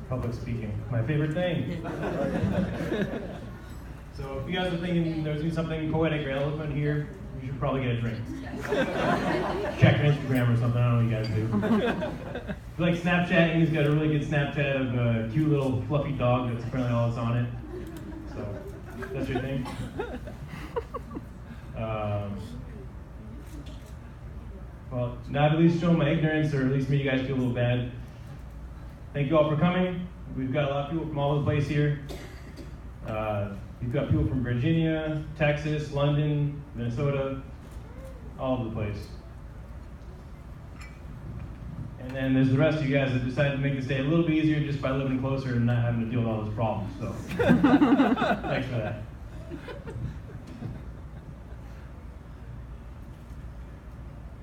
Public speaking, my favorite thing. So if you guys are thinking there's gonna be something poetic or eloquent here, you should probably get a drink. Check your Instagram or something, I don't know what you guys do. If you like Snapchatting, he's got a really good Snapchat of a cute little fluffy dog that's apparently all that's on it. So, that's your thing. Well, now I've at least shown my ignorance, or at least made you guys feel a little bad. Thank you all for coming. We've got a lot of people from all over the place here. We've got people from Virginia, Texas, London, Minnesota, all over the place. And then there's the rest of you guys that decided to make this day a little bit easier just by living closer and not having to deal with all those problems. So, thanks for that.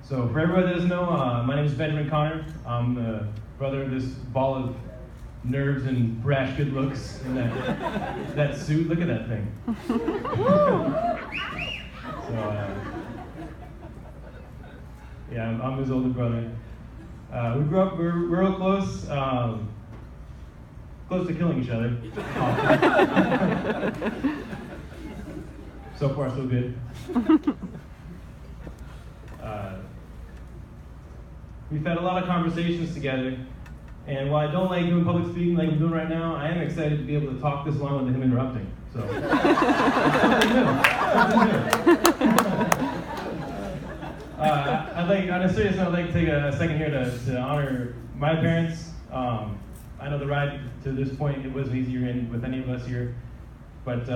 So, for everybody that doesn't know, my name is Benjamin Connor. I'm the brother of this ball of nerves and brash good looks in that suit. Look at that thing. So, yeah, I'm his older brother. We grew up, we're real close, close to killing each other. So far, so good. We've had a lot of conversations together, and while I don't like doing public speaking like I'm doing right now, I am excited to be able to talk this long with him interrupting. So, on a serious note, I'd like to take a second here to honor my parents. I know the ride to this point, it wasn't easier with any of us here, but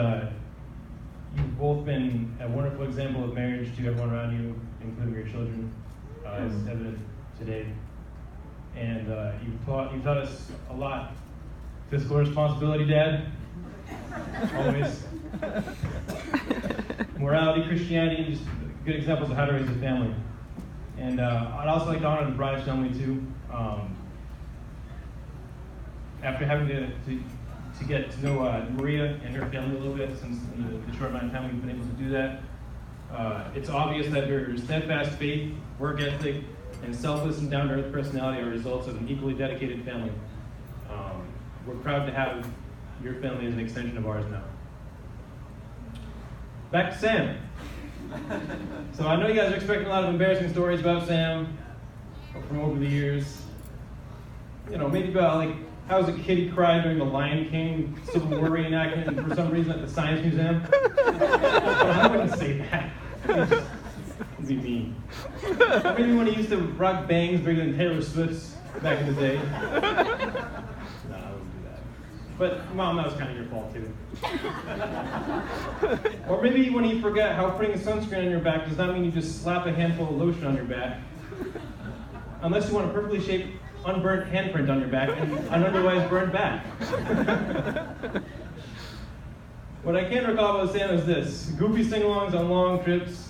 you've both been a wonderful example of marriage to everyone around you, including your children, as evident today. And you've taught us a lot. Fiscal responsibility, Dad. Always. Morality, Christianity, just good examples of how to raise a family. And I'd also like to honor the bride's family too. After having to get to know Maria and her family a little bit since the short amount of time we've been able to do that, it's obvious that her steadfast faith, work ethic, and selfless and down-to-earth personality are results of an equally dedicated family. We're proud to have your family as an extension of ours now. Back to Sam. So I know you guys are expecting a lot of embarrassing stories about Sam from over the years. You know, maybe about like how was a kid he cried during the Lion King Civil War reenactment for some reason at the Science Museum. I wouldn't say that. It'd be mean. Or maybe when he used to rock bangs bigger than Taylor Swift's back in the day. No, I wouldn't do that. But Mom, that was kind of your fault too. Or maybe when he forgot how putting sunscreen on your back does not mean you just slap a handful of lotion on your back. Unless you want a perfectly shaped, unburnt handprint on your back and an otherwise burnt back. What I can't recall about Sam is this: goofy sing-alongs on long trips,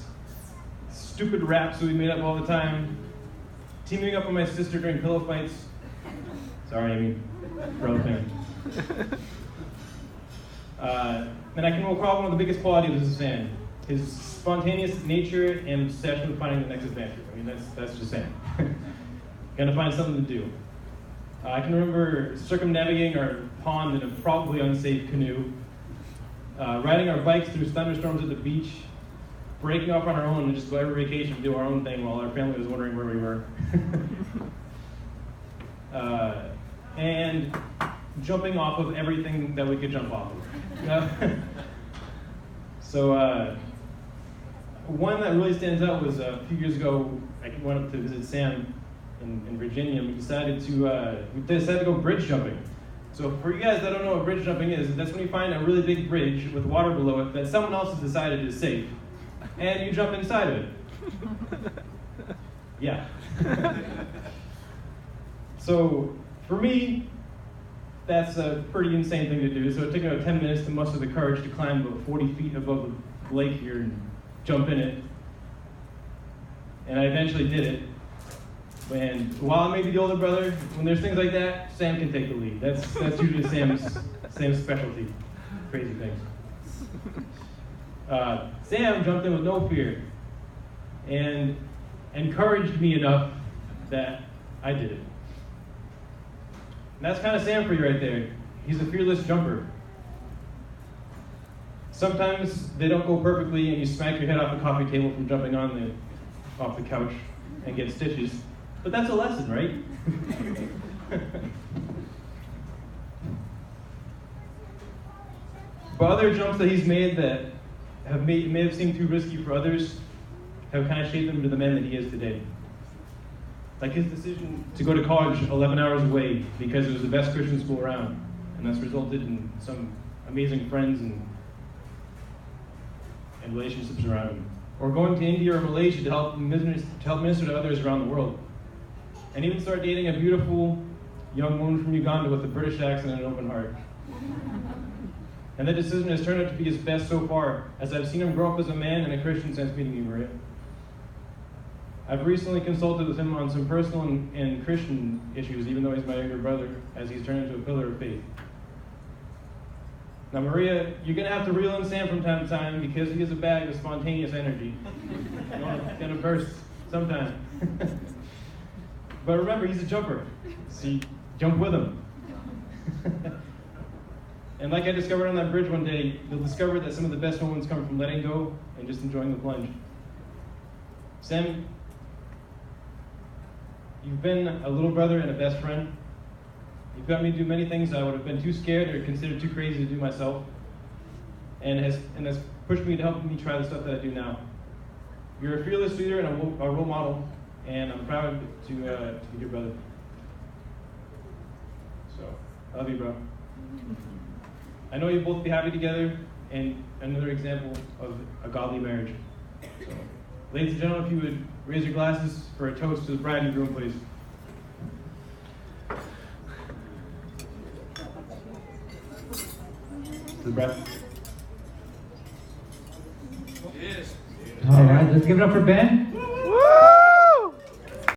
stupid raps that we made up all the time, teaming up with my sister during pillow fights. Sorry, Amy. Real thing. And I can recall one of the biggest qualities of this man: his spontaneous nature and obsession with finding the next adventure. I mean, that's just Sam. Gonna find something to do. I can remember circumnavigating our pond in a probably unsafe canoe, riding our bikes through thunderstorms at the beach, breaking off on our own and just go every vacation to do our own thing while our family was wondering where we were. And jumping off of everything that we could jump off of. So one that really stands out was a few years ago, I went up to visit Sam in Virginia, and we decided to go bridge jumping. So for you guys that don't know what bridge jumping is, that's when you find a really big bridge with water below it that someone else has decided is safe, and you jump inside of it. Yeah. So for me, that's a pretty insane thing to do. So it took about 10 minutes to muster the courage to climb about 40 feet above the lake here and jump in it. And I eventually did it. And while I may be the older brother, when there's things like that, Sam can take the lead. That's usually Sam's specialty. Crazy things. Sam jumped in with no fear and encouraged me enough that I did it. And that's kind of Sam for you right there. He's a fearless jumper. Sometimes they don't go perfectly and you smack your head off the coffee table from jumping off the couch and get stitches. But that's a lesson, right? But other jumps that he's made that may have seemed too risky for others have kind of shaped him to the man that he is today. Like his decision to go to college 11 hours away because it was the best Christian school around, and that's resulted in some amazing friends and relationships around him. Or going to India or Malaysia to help minister to others around the world. And even start dating a beautiful young woman from Uganda with a British accent and an open heart. And that decision has turned out to be his best so far, as I've seen him grow up as a man and a Christian since meeting you, Maria. I've recently consulted with him on some personal and Christian issues, even though he's my younger brother, as he's turned into a pillar of faith. Now, Maria, you're going to have to reel in Sam from time to time because he is a bag of spontaneous energy. It's going to burst sometime. But remember, he's a jumper, so you jump with him. And like I discovered on that bridge one day, you'll discover that some of the best moments come from letting go and just enjoying the plunge. Sam, you've been a little brother and a best friend. You've got me to do many things I would have been too scared or considered too crazy to do myself, and has pushed me to help me try the stuff that I do now. You're a fearless leader and a role model, and I'm proud to be your brother. So, I love you, bro. I know you'll both be happy together, and another example of a godly marriage. So, ladies and gentlemen, if you would raise your glasses for a toast to the bride and groom, please. To the bride. All right, let's give it up for Ben.